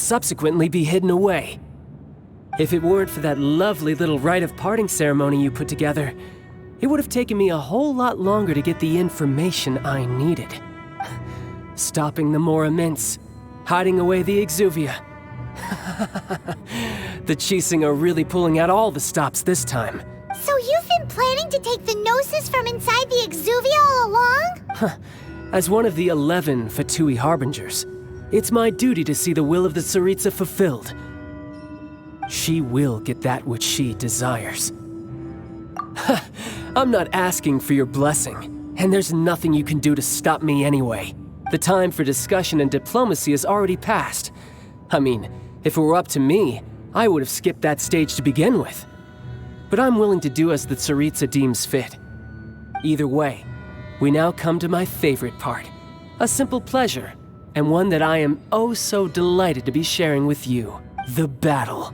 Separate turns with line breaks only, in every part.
subsequently be hidden away. If it weren't for that lovely little rite of parting ceremony you put together, it would have taken me a whole lot longer to get the information I needed. Stopping the Mora Mints, hiding away the Exuvia. The Chising are really pulling out all the stops this time.
So you've been planning to take the Gnosis from inside the Exuvia all along?
As one of the 11 Fatui Harbingers, it's my duty to see the will of the Tsaritsa fulfilled. She will get that which she desires. I'm not asking for your blessing, and there's nothing you can do to stop me anyway. The time for discussion and diplomacy has already passed. I mean, if it were up to me, I would have skipped that stage to begin with. But I'm willing to do as the Tsaritsa deems fit. Either way, we now come to my favorite part. A simple pleasure, and one that I am oh so delighted to be sharing with you. The battle.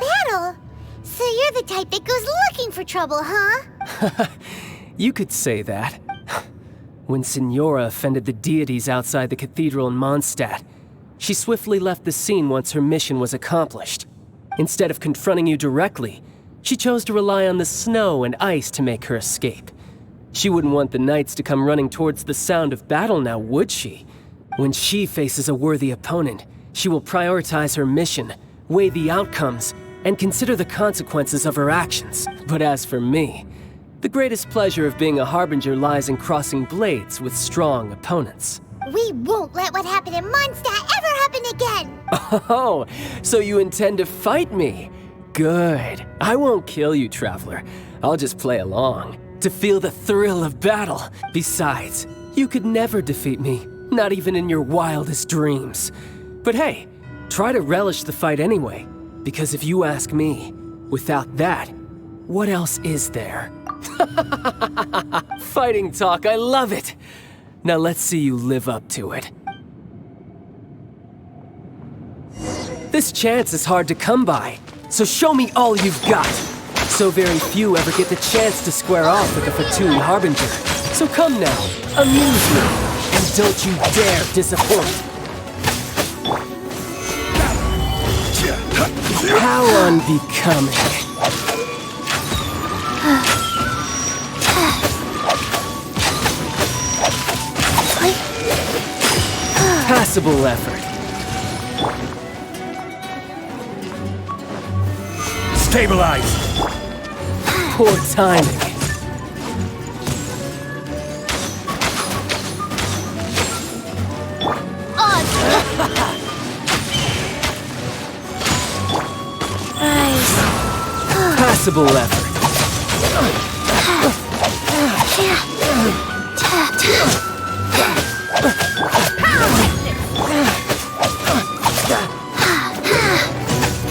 Battle? So you're the type that goes looking for trouble, huh?
You could say that. When Signora offended the deities outside the cathedral in Mondstadt, she swiftly left the scene once her mission was accomplished. Instead of confronting you directly, she chose to rely on the snow and ice to make her escape. She wouldn't want the knights to come running towards the sound of battle now, would she? When she faces a worthy opponent, she will prioritize her mission, weigh the outcomes, and consider the consequences of her actions. But as for me, the greatest pleasure of being a Harbinger lies in crossing blades with strong opponents.
We won't let what happened in Mondstadt ever happen again!
Oh, so you intend to fight me? Good. I won't kill you, Traveler. I'll just play along, to feel the thrill of battle. Besides, you could never defeat me, not even in your wildest dreams. But hey, try to relish the fight anyway, because if you ask me, without that, what else is there? Fighting talk, I love it! Now let's see you live up to it. This chance is hard to come by, so show me all you've got. So very few ever get the chance to square off with a Fatui Harbinger. So come now, amuse me, and don't you dare disappoint. How unbecoming. Passable effort.
Stabilize!
Poor timing. Passable effort.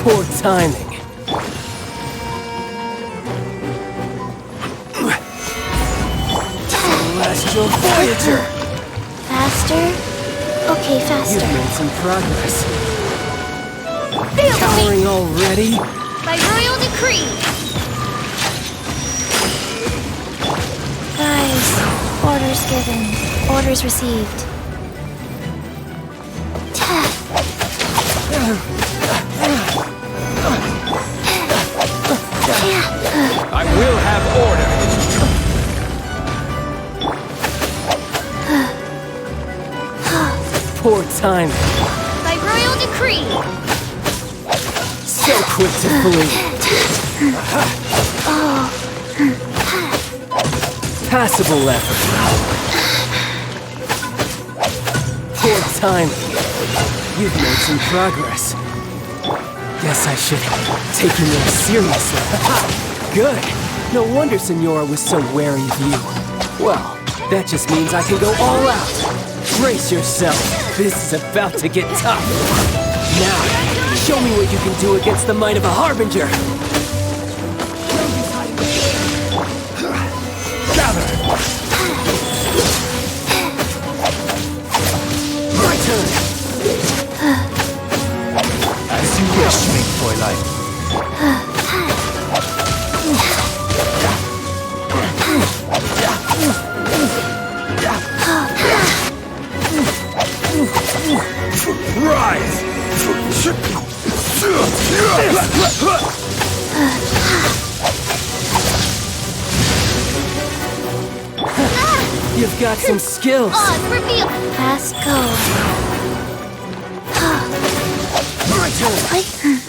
Poor timing. Celestial Voyager!
Faster? Okay, faster.
You've made some progress.
Feel the
Powering already?
By royal decree!
Guys, orders given, orders received.
I will have order!
Poor timing.
By royal decree!
So quick to flee. Passable effort. Poor timing. You've made some progress. Guess I should take you more seriously. Good. No wonder Signora was so wary of you. Well, that just means I can go all out. Brace yourself. This is about to get tough. Now, show me what you can do against the might of a Harbinger.
Gather!
My turn.
As you wish, Ming Fräulein. Rise!
You've got some skills.
Oz, reveal!
Fast go.
My turn.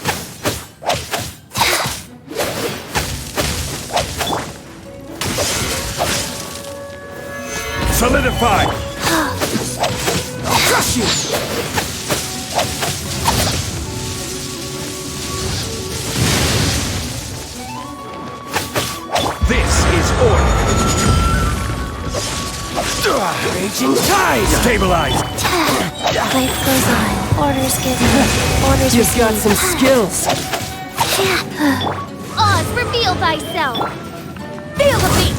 Solidify!
I'll crush you.
This is order!
Raging tide.
Stabilize!
Life goes on. Orders given. Orders
You've got
received.
some skills.
Oz, reveal thyself! Feel the beat!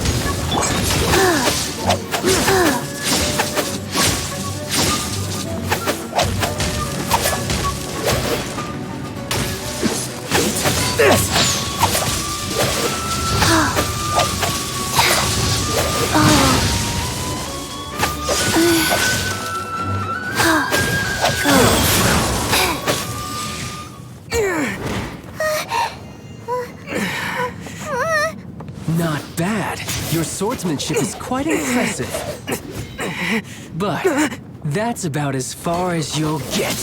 This. Not bad. Your swordsmanship is quite impressive. But that's about as far as you'll get.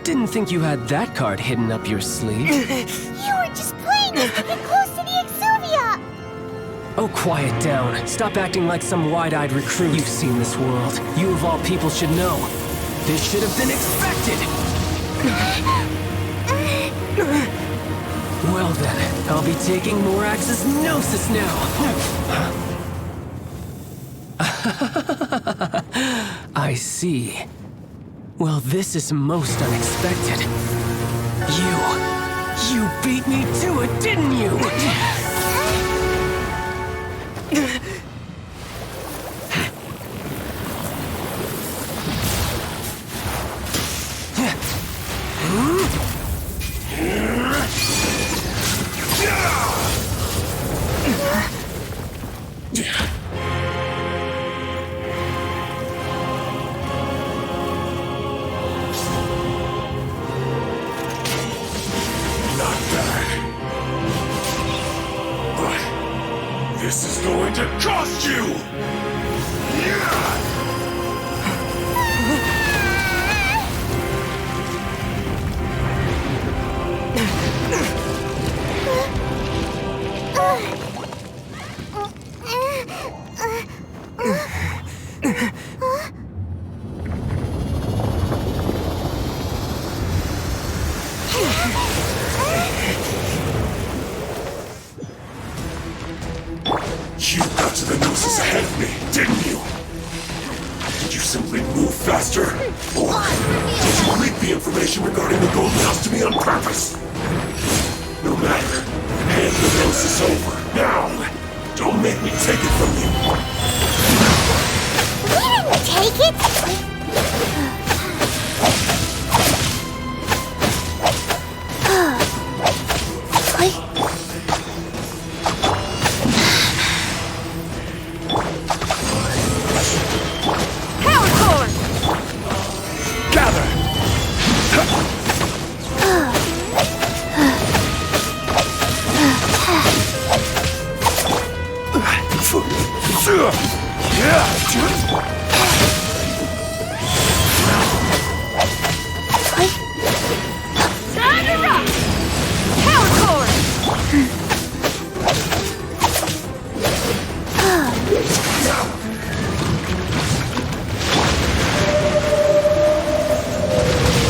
Didn't think you had that card hidden up your sleeve.
You were just playing us to get close to the Exuvia!
Oh, quiet down. Stop acting like some wide-eyed recruit. You've seen this world. You of all people should know. This should have been expected! Well then, I'll be taking Morax's Gnosis now! I see. Well, this is most unexpected. You beat me to it, didn't you?
Not bad. But this is going to cost you! You got to the Gnosis ahead of me, didn't you? Did you simply move faster? Or did you leak the information regarding the Golden House to me on purpose? No matter. Hand the Gnosis over, now! Don't make me take it from you!
We didn't take it! Power core!
Gather!
Time to rock! Power core!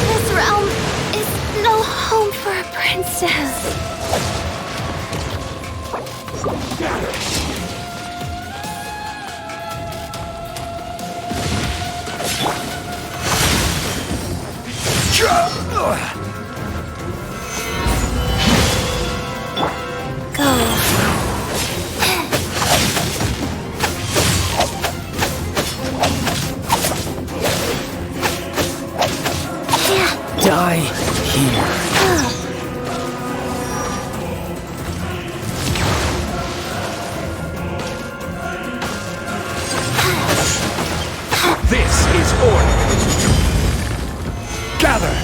This realm is no home for a princess.
Die here.
This is order. Gather.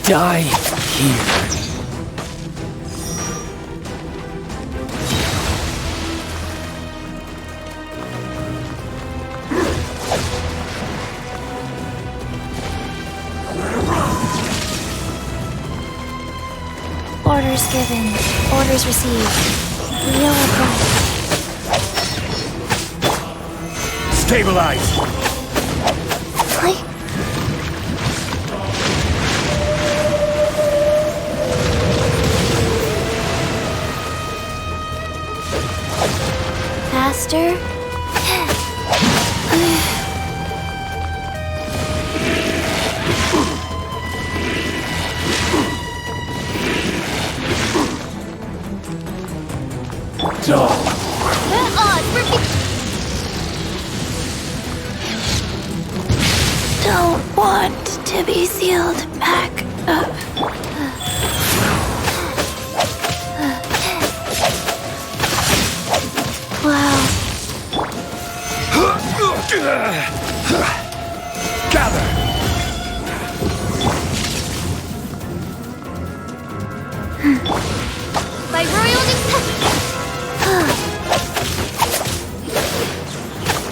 Die here.
Orders given. Orders received. Real report.
Stabilize.
Faster. Don't want to be sealed back up. Wow.
Gather.
By royal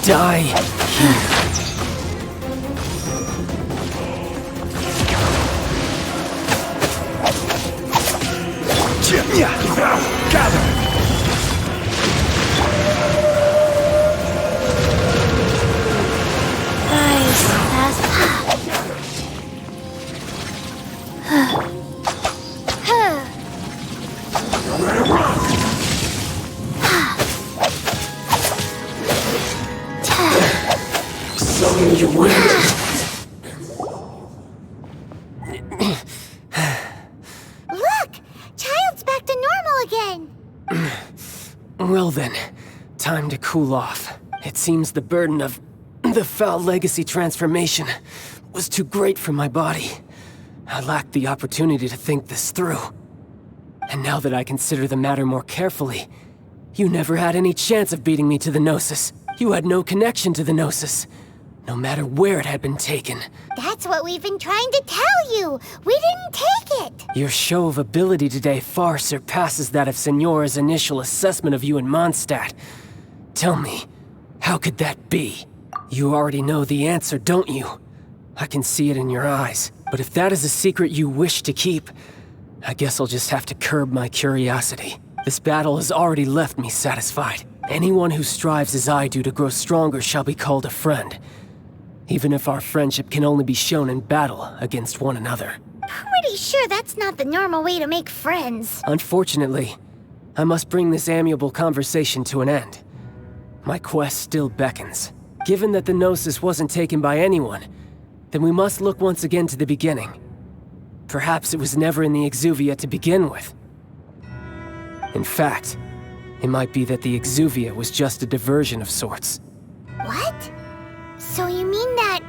Die here.
Gather.
Nice. Fast.
Summon your wind.
Look! Child's back to normal again!
Well then, time to cool off. It seems the burden of the foul legacy transformation was too great for my body. I lacked the opportunity to think this through. And now that I consider the matter more carefully, you never had any chance of beating me to the Gnosis. You had no connection to the Gnosis, no matter where it had been taken.
That's what we've been trying to tell you! We didn't take it!
Your show of ability today far surpasses that of Signora's initial assessment of you in Mondstadt. Tell me, how could that be? You already know the answer, don't you? I can see it in your eyes. But if that is a secret you wish to keep, I guess I'll just have to curb my curiosity. This battle has already left me satisfied. Anyone who strives as I do to grow stronger shall be called a friend. Even if our friendship can only be shown in battle against one another.
Pretty sure that's not the normal way to make friends.
Unfortunately, I must bring this amiable conversation to an end. My quest still beckons. Given that the Gnosis wasn't taken by anyone, then we must look once again to the beginning. Perhaps it was never in the Exuvia to begin with. In fact, it might be that the Exuvia was just a diversion of sorts.
What? So you mean that...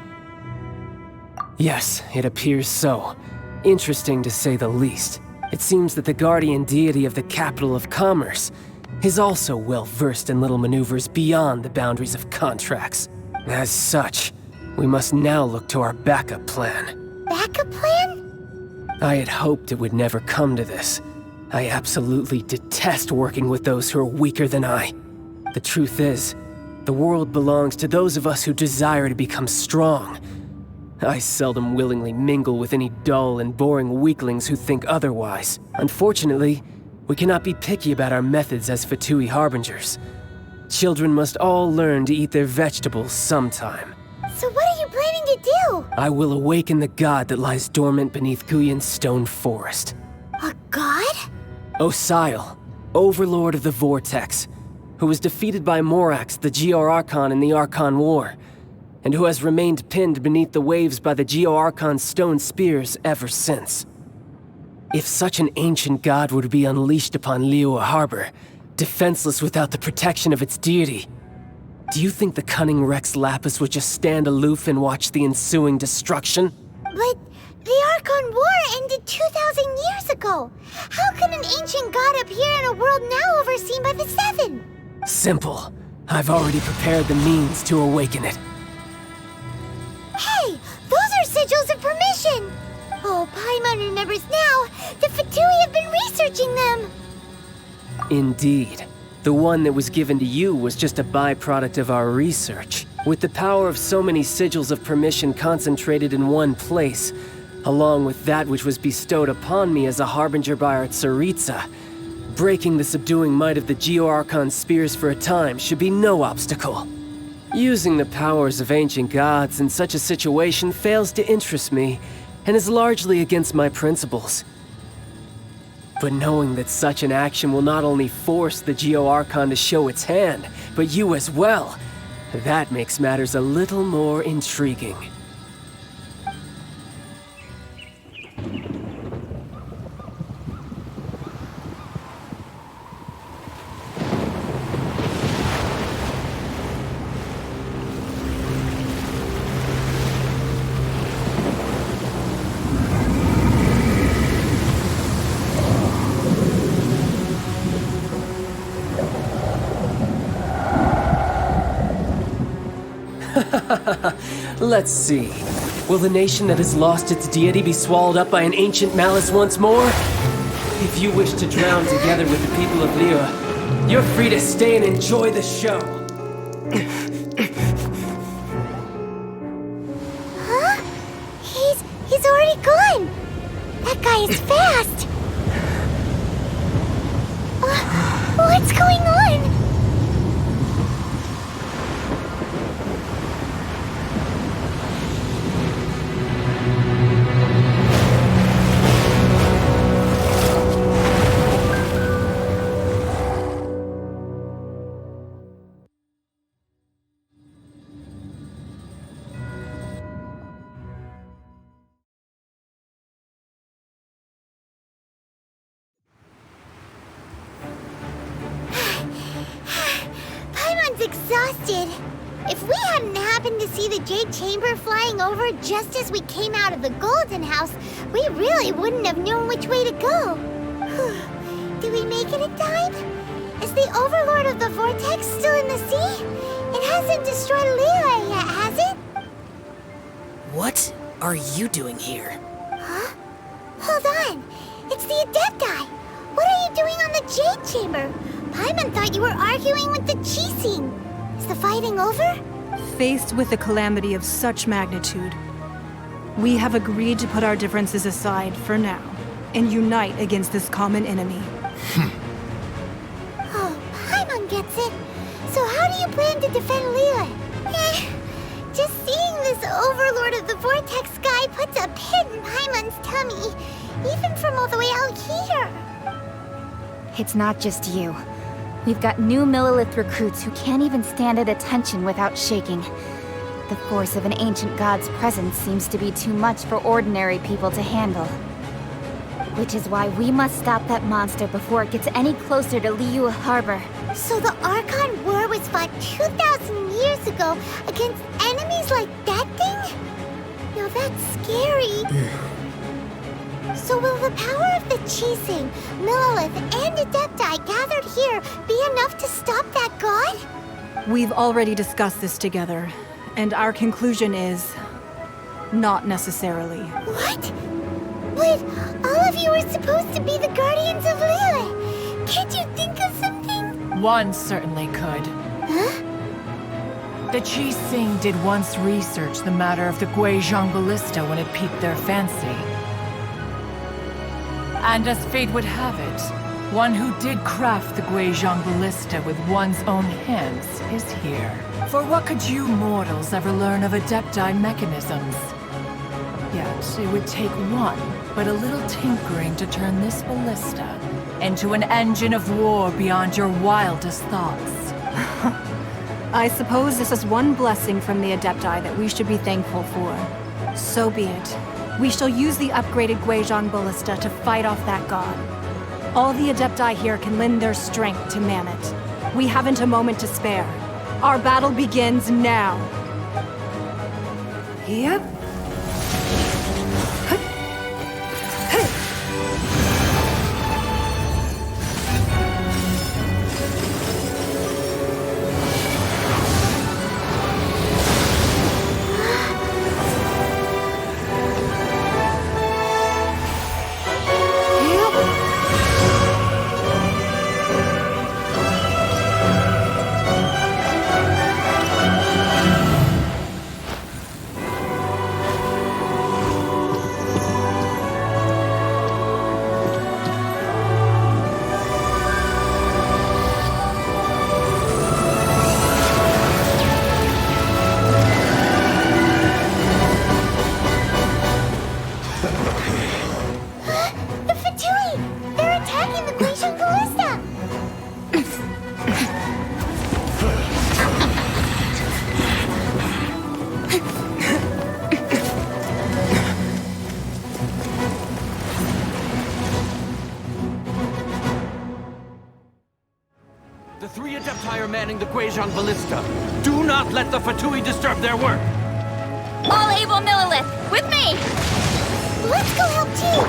Yes, it appears so. Interesting to say the least. It seems that the guardian deity of the capital of commerce is also well versed in little maneuvers beyond the boundaries of contracts. As such, we must now look to our backup plan.
Backup plan?
I had hoped it would never come to this. I absolutely detest working with those who are weaker than I. The truth is, The world belongs to those of us who desire to become strong. I seldom willingly mingle with any dull and boring weaklings who think otherwise. Unfortunately, we cannot be picky about our methods as Fatui Harbingers. Children must all learn to eat their vegetables sometime.
So what are you planning to do?
I will awaken the god that lies dormant beneath Guyon's stone forest.
A god?
Osial, Overlord of the Vortex, who was defeated by Morax, the Geo-Archon in the Archon War, and who has remained pinned beneath the waves by the Geo-Archon's stone spears ever since. If such an ancient god were to be unleashed upon Liyue Harbor, defenseless without the protection of its deity, do you think the cunning Rex Lapis would just stand aloof and watch the ensuing destruction?
But the Archon War ended 2,000 years ago. How can an ancient god appear in a world now overseen by the Seven?
Simple. I've already prepared the means to awaken it.
Hey, those are sigils of permission! Oh, Paimon remembers now. The Fatui have been researching them!
Indeed. The one that was given to you was just a byproduct of our research. With the power of so many sigils of permission concentrated in one place, along with that which was bestowed upon me as a harbinger by our Tsaritsa, breaking the subduing might of the Geo-Archon spears for a time should be no obstacle. Using the powers of ancient gods in such a situation fails to interest me, and is largely against my principles. But knowing that such an action will not only force the Geo-Archon to show its hand, but you as well, that makes matters a little more intriguing. Let's see. Will the nation that has lost its deity be swallowed up by an ancient malice once more? If you wish to drown together with the people of Liyue, you're free to stay and enjoy the show.
Huh? He's already gone! That guy is fast! What's going on? Exhausted. If we hadn't happened to see the Jade Chamber flying over just as we came out of the Golden House, we really wouldn't have known which way to go. Did we make it in time? Is the Overlord of the Vortex still in the sea? It hasn't destroyed Liyue yet, has it?
What are you doing here?
Huh? Hold on. It's the Adepti. What are you doing on the Jade Chamber? Paimon thought you were arguing with the Chising. Is the fighting over?
Faced with a calamity of such magnitude, we have agreed to put our differences aside for now and unite against this common enemy.
Oh, Paimon gets it. So how do you plan to defend Liyue? Just seeing this Overlord of the Vortex guy puts a pit in Paimon's tummy, even from all the way out here.
It's not just you. We've got new Millilith recruits who can't even stand at attention without shaking. The force of an ancient god's presence seems to be too much for ordinary people to handle. Which is why we must stop that monster before it gets any closer to Liyue Harbor.
So the Archon War was fought 2,000 years ago against enemies like that thing? Now that's scary. So will the power of the Chising, Millilith, and Adepti gathered here be enough to stop that god?
We've already discussed this together, and our conclusion is... not necessarily.
What? But all of you are supposed to be the guardians of Liyue. Can't you think of something?
One certainly could.
Huh?
The Chi Sing did once research the matter of the Guizhong ballista when it piqued their fancy. And as fate would have it, one who did craft the Guizhong ballista with one's own hands is here. For what could you mortals ever learn of Adepti mechanisms? Yet, it would take one, but a little tinkering to turn this ballista into an engine of war beyond your wildest thoughts.
I suppose this is one blessing from the Adepti that we should be thankful for. So be it. We shall use the upgraded Guizhong ballista to fight off that god. All the Adepti here can lend their strength to man it. We haven't a moment to spare. Our battle begins now. Yep.
The three Adepti are manning the Guizhong ballista. Do not let the Fatui disturb their work!
All able Millilith, with me!
Let's go help too!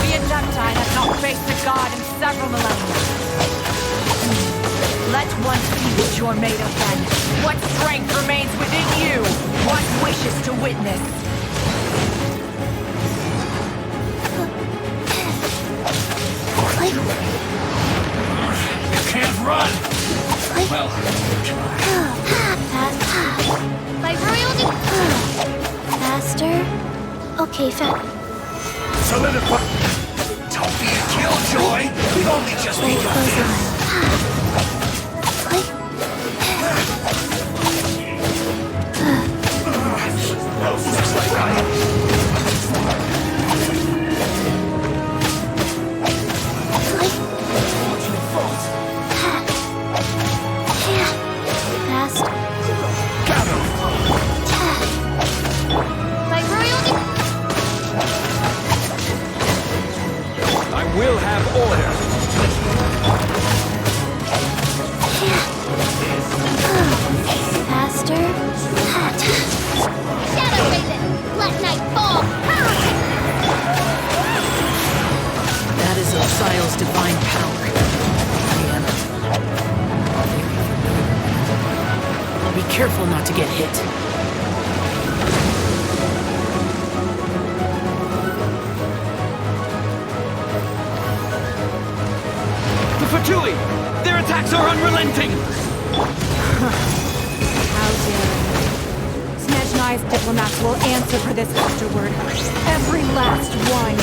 We Adepti have not faced a god in several millennia. Let one see what you're made of then. What strength remains within you? What wishes to witness?
You can't run! Well,
By royal
Faster? Okay,
solidify! Don't be a killjoy! We've only just begun! We'll have order.
Faster?
Shadow Raven! Let night fall!
That is Osial's divine power. Be careful not to get hit.
Fatui! Their attacks are unrelenting!
How dare you? Snezhnai's diplomats will answer for this afterward. Every last one.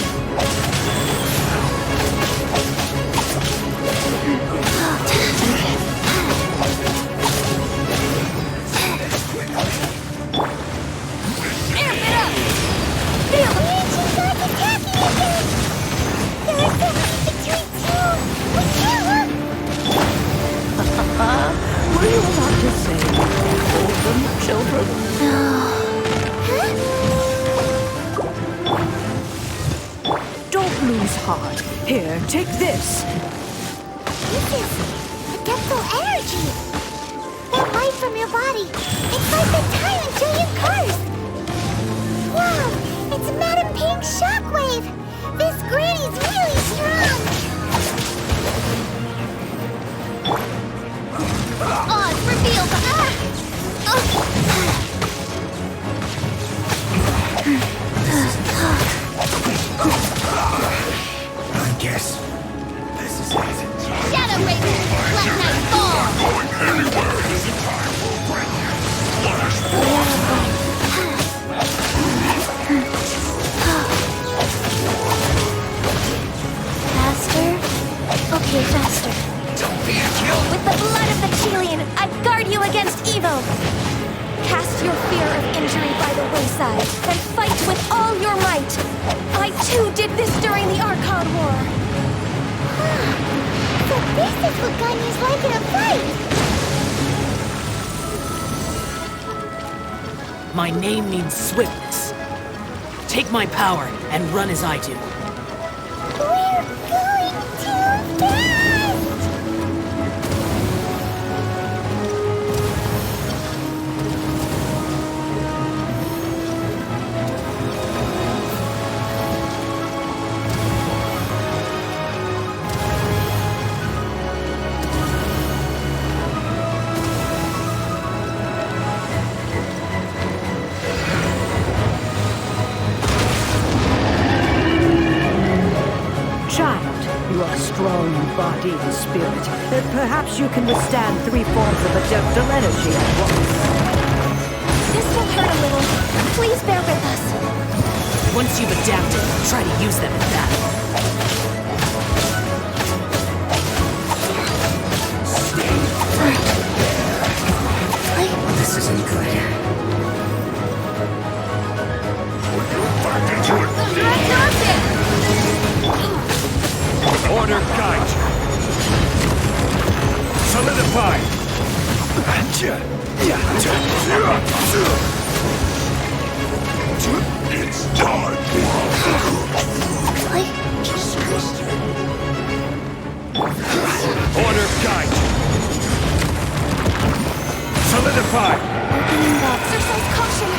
Amp it up! Feel the ancient gods attacking again! There are so many between two! We can't look!
Were you about to say hold them, children? Don't lose heart. Here, take this.
This is Adeptal energy! That light from your body, it's like the time until you curse! Wow, it's Madame Pink's shockwave! This granny's really strong! Oz revealed!
I guess this is it.
Shadow Raven! Let night fall!
Going anywhere. Time will bring you.
Evo! Cast your fear of injury by the wayside, and fight with all your might! I too did this during the Archon War!
So this is what Ganyu's like in a fight!
My name means swiftness. Take my power and run as I do.
We're going too fast!
Strong body and spirit. Perhaps you can withstand 3 forms of adeptal energy at once.
This will hurt a little. Please bear with us.
Once you've adapted, try to use them in battle. This isn't good.
Order guide. Solidify. It's time. Disgusting. Order guide. Solidify.
Exercise caution.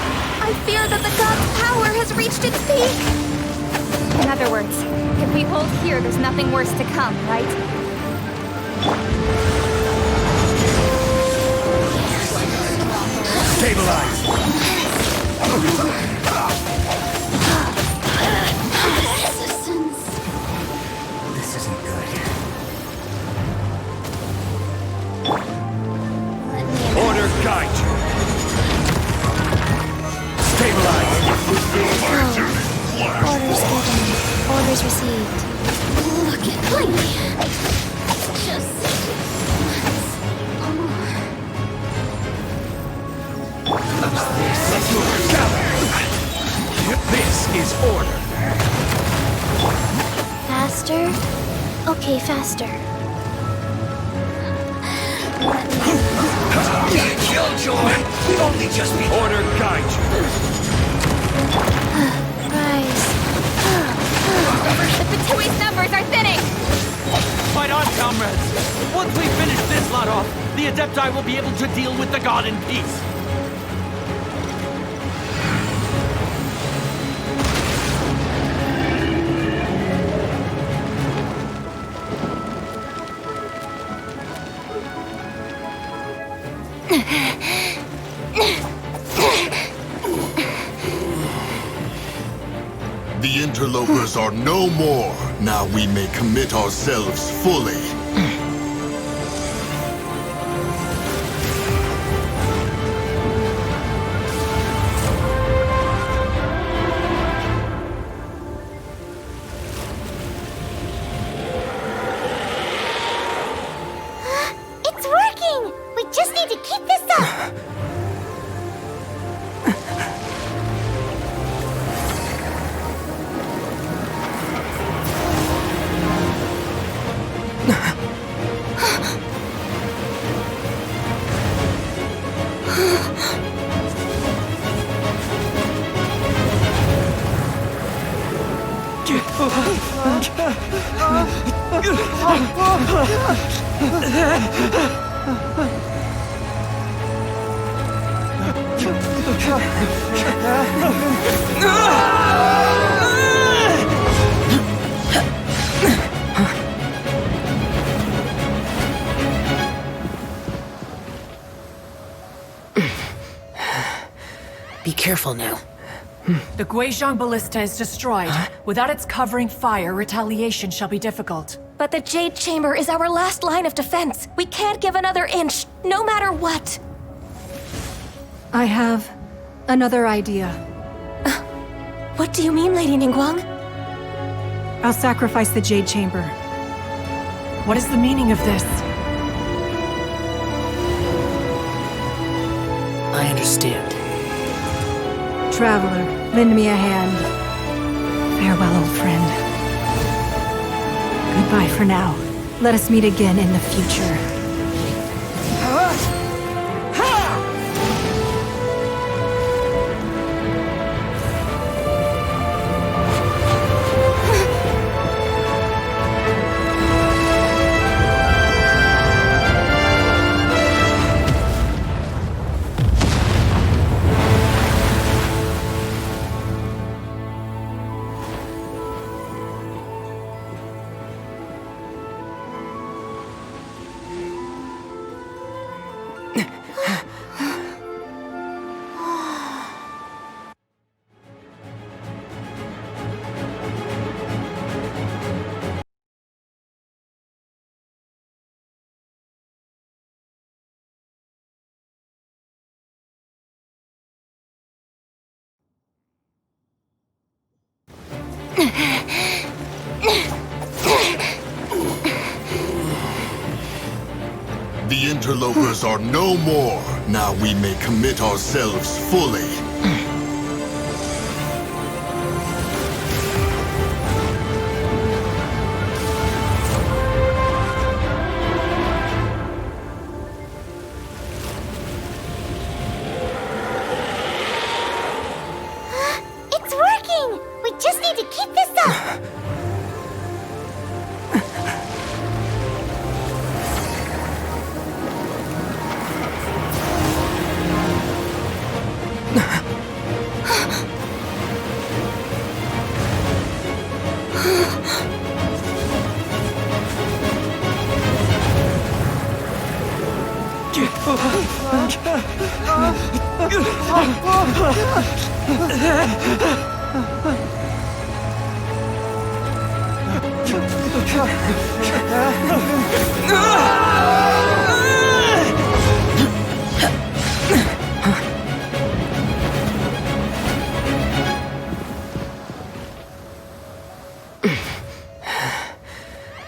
I fear that the god's power has reached its peak.
In other words, if we hold here, there's nothing worse to come, right?
Stabilize.
This isn't good.
Order guide. Stabilize.
Orders given. Orders received. Look at me. Just
This is order.
faster. Okay, faster.
Killjoy! We've only just been order guide.
Rise.
The Fatui's numbers are thinning!
Fight on, comrades! Once we finish this lot off, the Adepti will be able to deal with the god in peace.
The interlopers are no more. Now we may commit ourselves fully.
It's working! We just need to keep this up!
Be careful now.
The Guizhong Ballista is destroyed. Without its covering fire, retaliation shall be difficult.
But the Jade Chamber is our last line of defense. We can't give another inch, no matter what.
I have another idea.
What do you mean, Lady Ningguang?
I'll sacrifice the Jade Chamber.
What is the meaning of this?
understand.
Traveler, lend me a hand. Farewell, old friend. Goodbye for now. Let us meet again in the future.
The interlopers are no more. Now we may commit ourselves fully.
It's working! We just need to keep this up!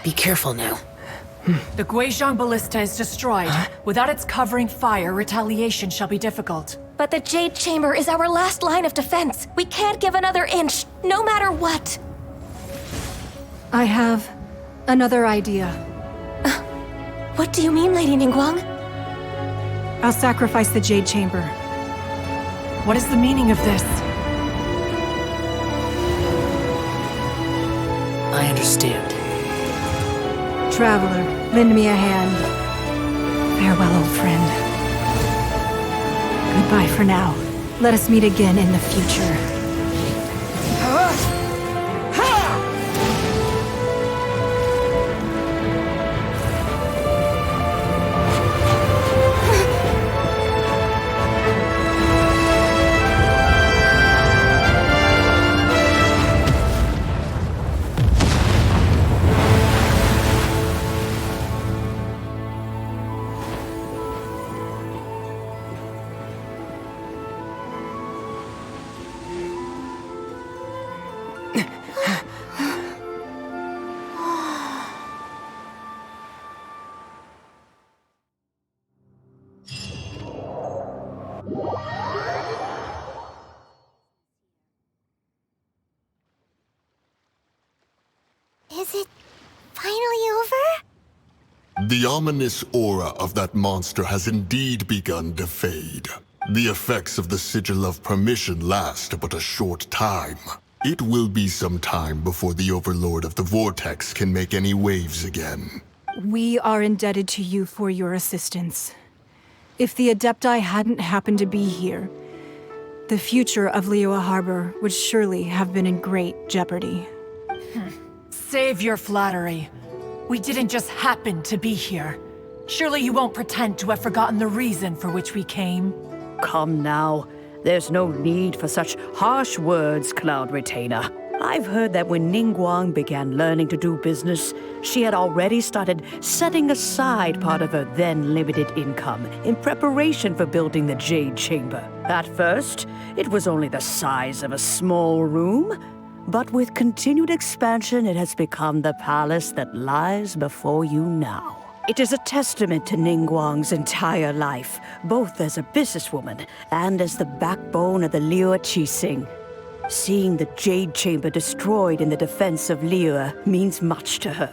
Be careful now.
The Guizhong Ballista is destroyed. Without its covering fire, retaliation shall be difficult.
But the Jade Chamber is our last line of defense. We can't give another inch, no matter what.
I have another idea.
What do you mean, Lady Ningguang?
I'll sacrifice the Jade Chamber.
What is the meaning of this?
I understand.
Traveler, lend me a hand. Farewell, old friend. Goodbye for now. Let us meet again in the future.
Is it finally over?
The ominous aura of that monster has indeed begun to fade. The effects of the Sigil of Permission last but a short time. It will be some time before the Overlord of the Vortex can make any waves again.
We are indebted to you for your assistance. If the Adepti hadn't happened to be here, the future of Liyue Harbor would surely have been in great jeopardy.
Save your flattery. We didn't just happen to be here. Surely you won't pretend to have forgotten the reason for which we came.
Come now. There's no need for such harsh words, Cloud Retainer. I've heard that when Ningguang began learning to do business, she had already started setting aside part of her then limited income in preparation for building the Jade Chamber. At first, it was only the size of a small room, but with continued expansion, it has become the palace that lies before you now. It is a testament to Ningguang's entire life, both as a businesswoman and as the backbone of the Liyue Qixing. Seeing the Jade Chamber destroyed in the defense of Liyue means much to her.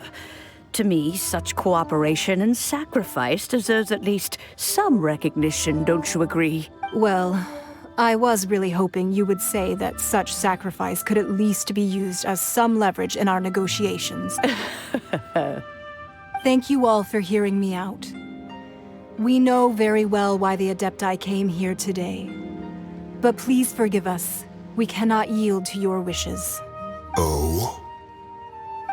To me, such cooperation and sacrifice deserves at least some recognition, don't you agree?
Well, I was really hoping you would say that such sacrifice could at least be used as some leverage in our negotiations. Thank you all for hearing me out. We know very well why the Adepti came here today. But please forgive us. We cannot yield to your wishes.
Oh?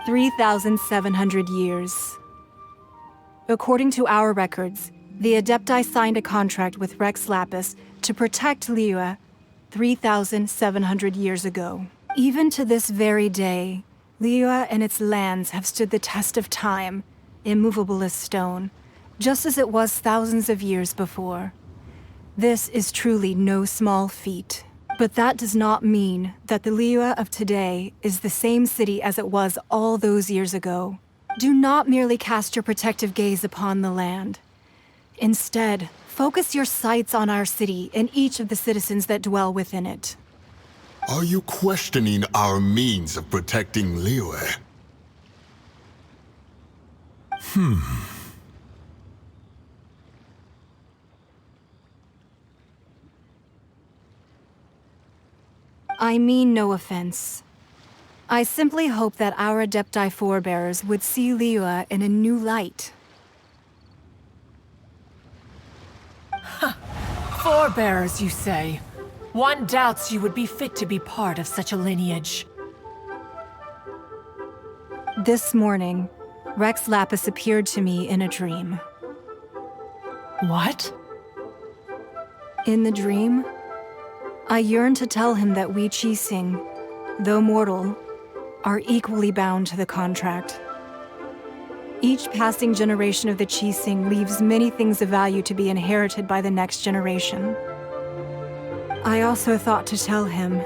3,700 years. According to our records, the Adepti signed a contract with Rex Lapis to protect Liyue 3,700 years ago. Even to this very day, Liyue and its lands have stood the test of time, immovable as stone, just as it was thousands of years before. This is truly no small feat. But that does not mean that the Liyue of today is the same city as it was all those years ago. Do not merely cast your protective gaze upon the land. Instead, focus your sights on our city and each of the citizens that dwell within it.
Are you questioning our means of protecting Liyue?
I mean no offense. I simply hope that our Adepti forebears would see Liyue in a new light.
Forebearers, you say? One doubts you would be fit to be part of such a lineage.
This morning, Rex Lapis appeared to me in a dream.
What?
In the dream, I yearn to tell him that we Qixing, though mortal, are equally bound to the contract. Each passing generation of the Qixing leaves many things of value to be inherited by the next generation. I also thought to tell him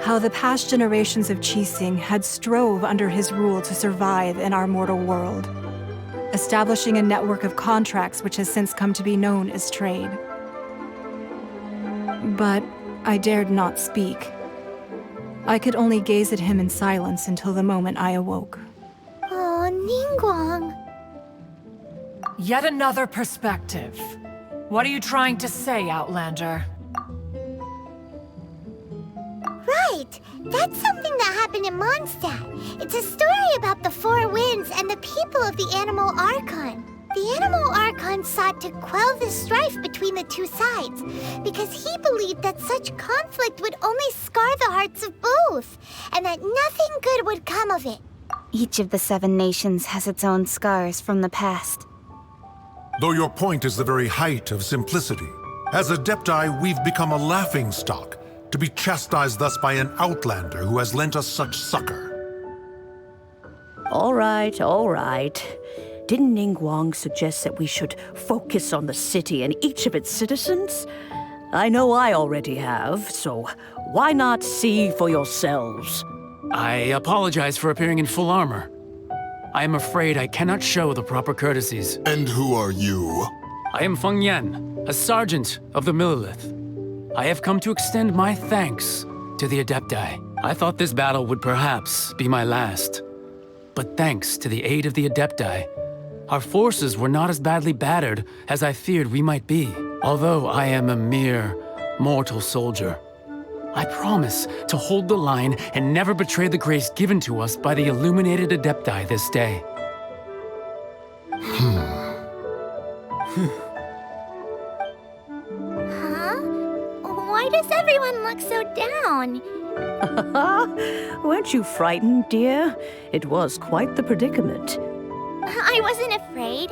how the past generations of Qixing had strove under his rule to survive in our mortal world, establishing a network of contracts which has since come to be known as trade. But I dared not speak. I could only gaze at him in silence until the moment I awoke.
Oh, Ningguang.
Yet another perspective. What are you trying to say, Outlander?
Right! That's something that happened in Mondstadt. It's a story about the Four Winds and the people of the Animal Archon. The Animal Archon sought to quell the strife between the two sides, because he believed that such conflict would only scar the hearts of both, and that nothing good would come of it.
Each of the 7 nations has its own scars from the past.
Though your point is the very height of simplicity, as Adepti, we've become a laughingstock, to be chastised thus by an outlander who has lent us such succor.
All right, all right. Didn't Ningguang suggest that we should focus on the city and each of its citizens? I know I already have, so why not see for yourselves?
I apologize for appearing in full armor. I am afraid I cannot show the proper courtesies.
And who are you?
I am Feng Yan, a sergeant of the Millilith. I have come to extend my thanks to the Adepti. I thought this battle would perhaps be my last. But thanks to the aid of the Adepti, our forces were not as badly battered as I feared we might be. Although I am a mere mortal soldier, I promise to hold the line and never betray the grace given to us by the illuminated Adepti this day.
Huh? Why does everyone look so down?
Weren't you frightened, dear? It was quite the predicament.
I wasn't afraid.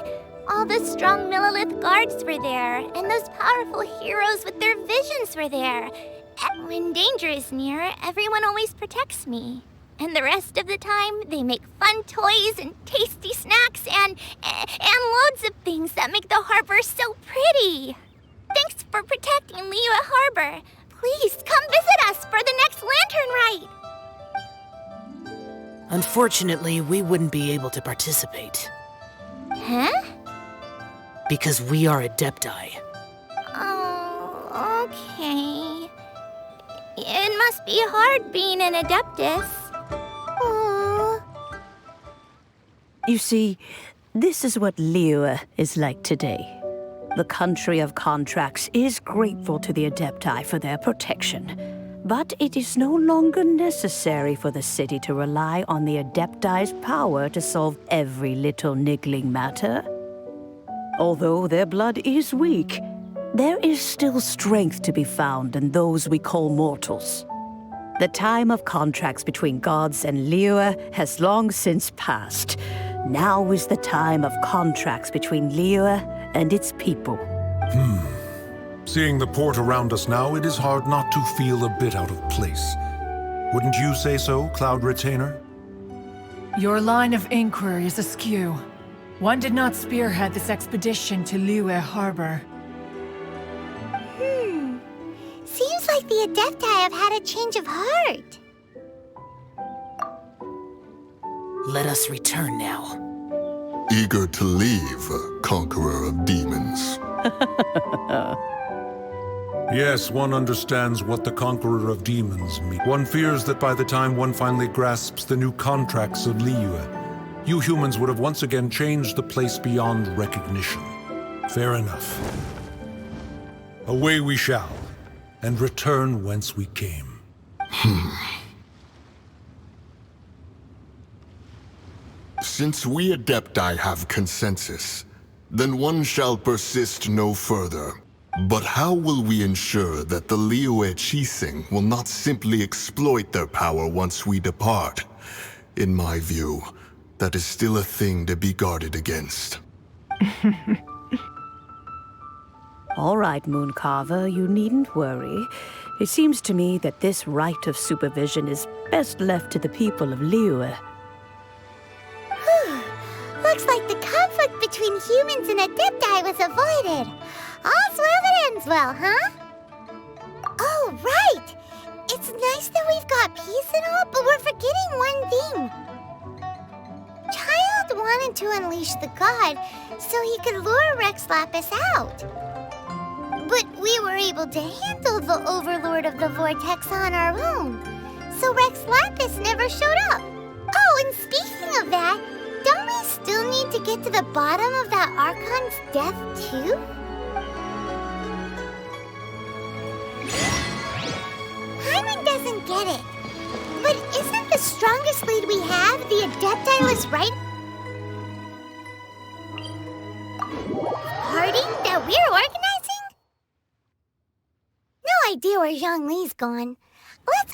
All the strong Millilith guards were there, and those powerful heroes with their visions were there. And when danger is near, everyone always protects me. And the rest of the time, they make fun toys and tasty snacks and loads of things that make the harbor so pretty. Thanks for protecting Liyue Harbor. Please come visit us for the next lantern rite.
Unfortunately, we wouldn't be able to participate.
Huh?
Because we are Adepti.
Oh, okay. It must be hard being an Adeptus. Oh.
You see, this is what Liyue is like today. The country of contracts is grateful to the Adepti for their protection. But it is no longer necessary for the city to rely on the Adepti's power to solve every little niggling matter. Although their blood is weak, there is still strength to be found in those we call mortals. The time of contracts between gods and Liyue has long since passed. Now is the time of contracts between Liyue and its people.
Seeing the port around us now, it is hard not to feel a bit out of place. Wouldn't you say so, Cloud Retainer?
Your line of inquiry is askew. One did not spearhead this expedition to Liyue Harbor.
Seems like the Adepti have had a change of heart.
Let us return now.
Eager to leave, conqueror of demons.
Yes, one understands what the Conqueror of Demons means. One fears that by the time one finally grasps the new contracts of Liyue, you humans would have once again changed the place beyond recognition. Fair enough. Away we shall, and return whence we came.
Since we Adepti have consensus, then one shall persist no further. But how will we ensure that the Liyue Qixing will not simply exploit their power once we depart? In my view, that is still a thing to be guarded against.
All right, Mooncarver, you needn't worry. It seems to me that this right of supervision is best left to the people of Liyue.
Looks like the conflict between humans and Adepti was avoided. All's well that ends well, huh? Oh, right! It's nice that we've got peace and all, but we're forgetting one thing. Child wanted to unleash the god so he could lure Rex Lapis out. But we were able to handle the Overlord of the Vortex on our own, so Rex Lapis never showed up. Oh, and speaking of that, don't we still need to get to the bottom of that Archon's death, too? Hyman doesn't get it. But isn't the strongest lead we have the Adepti was right? Party that we're organizing? No idea where Zhongli's gone. Let's